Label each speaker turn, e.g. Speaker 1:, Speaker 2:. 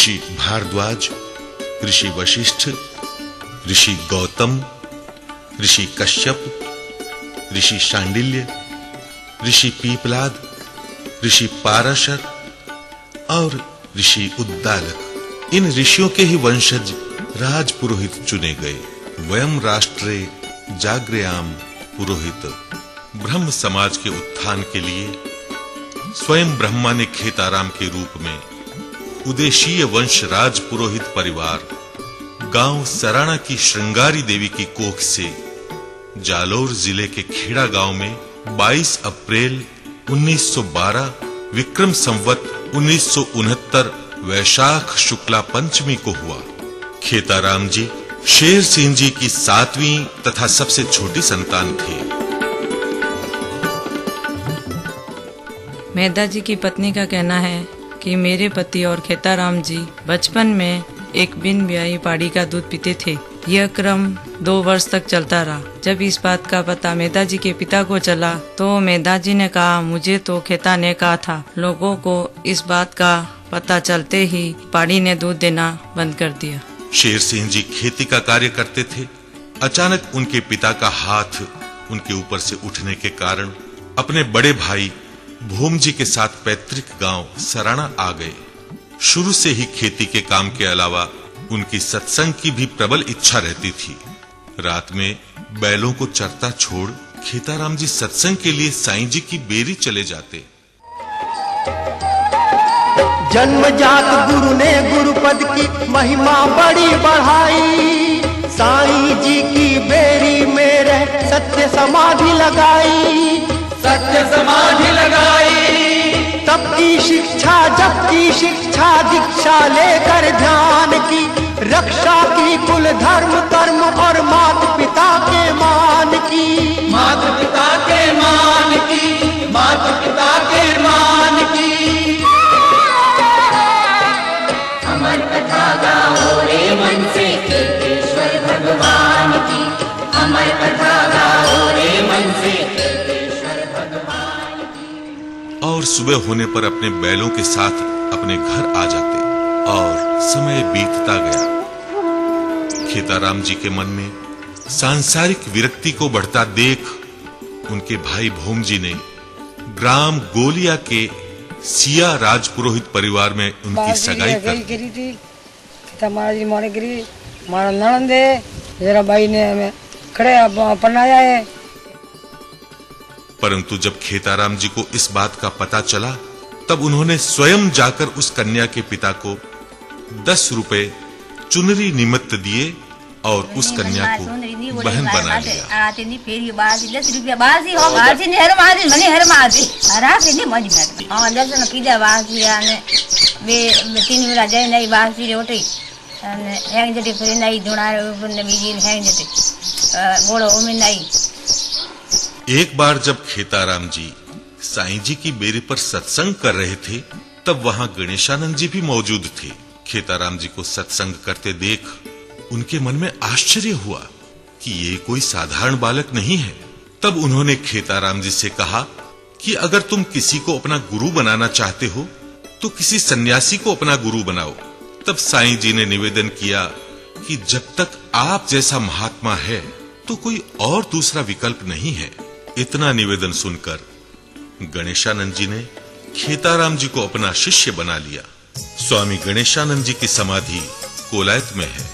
Speaker 1: ऋषि भारद्वाज, ऋषि वशिष्ठ, ऋषि गौतम, ऋषि कश्यप, ऋषि शांडिल्य, ऋषि पीपलाद, ऋषि पाराशर और ऋषि उद्दालक। इन ऋषियों के ही वंशज राज पुरोहित चुने गए। वयम राष्ट्रे जाग्रयाम पुरोहित। ब्रह्म समाज के उत्थान के लिए स्वयं ब्रह्मा ने खेताराम के रूप में उदेशीय वंश राज पुरोहित परिवार गांव सराणा की श्रृंगारी देवी की कोख से जालोर जिले के खेड़ा गांव में 22 अप्रैल 1912 विक्रम संवत 1969 वैशाख शुक्ला पंचमी को हुआ। खेताराम जी शेर सिंह जी की 7वीं तथा सबसे छोटी संतान थे।
Speaker 2: मेधा जी की पत्नी का कहना है कि मेरे पति और खेताराम जी बचपन में एक बिन ब्याही पाड़ी का दूध पीते थे। यह क्रम 2 वर्ष तक चलता रहा। जब इस बात का पता मेधा जी के पिता को चला तो मेधा जी ने कहा, मुझे तो खेता ने कहा था। लोगों को इस बात का पता चलते ही पाड़ी ने दूध देना बंद कर दिया।
Speaker 1: शेर सिंह जी खेती का कार्य करते थे। अचानक उनके पिता का हाथ उनके ऊपर से उठने के कारण अपने बड़े भाई भूम जी के साथ पैतृक गांव सराणा आ गए। शुरू से ही खेती के काम के अलावा उनकी सत्संग की भी प्रबल इच्छा रहती थी। रात में बैलों को चरता छोड़ खेताराम जी सत्संग के लिए साईं जी की बेरी चले जाते।
Speaker 3: जन्मजात गुरु ने गुरुपद की महिमा बड़ी बढ़ाई। साईं जी की बेरी में रह सत्य समाधि लगाई,
Speaker 4: सत्य समाधि लगाई।
Speaker 3: तब की शिक्षा जब की शिक्षा दीक्षा लेकर ध्यान की, रक्षा की कुल धर्म कर्म और माता पिता के मान की,
Speaker 4: माता पिता के मान की, माता पिता के मान की।
Speaker 5: अमर कथा गाओ रे मन से ईश्वर भगवान की, अमर कथा गाओ रे मन से ईश्वर भगवान की।
Speaker 1: और सुबह होने पर अपने बैलों के साथ अपने घर आ जाते और समय बीतता गया। खेताराम जी के मन में सांसारिक विरक्ति को बढ़ता देख उनके भाई भूम जी ने ग्राम गोलिया के सिया राजपुरोहित परिवार में उनकी सगाई कर दी।
Speaker 6: हमारा ननंद है, जरा भाई ने हमें खड़े अपनाया है।
Speaker 1: परंतु जब खेताराम जी को इस बात का पता चला तब उन्होंने स्वयं जाकर उस कन्या के पिता को 10 रुपए चुनरी निमित्त दिए और उस कन्या को बहन बना लिया। एक बार जब खेताराम जी साईं जी की बेरी पर सत्संग कर रहे थे तब वहां गणेशानंद जी भी मौजूद थे। खेताराम जी को सत्संग करते देख उनके मन में आश्चर्य हुआ कि ये कोई साधारण बालक नहीं है। तब उन्होंने खेताराम जी से कहा कि अगर तुम किसी को अपना गुरु बनाना चाहते हो तो किसी सन्यासी को अपना गुरु बनाओ। तब साईं जी ने निवेदन किया कि जब तक आप जैसा महात्मा है तो कोई और दूसरा विकल्प नहीं है। इतना निवेदन सुनकर गणेशानंद जी ने खेताराम जी को अपना शिष्य बना लिया। स्वामी गणेशानंद जी की समाधि कोलायत में है।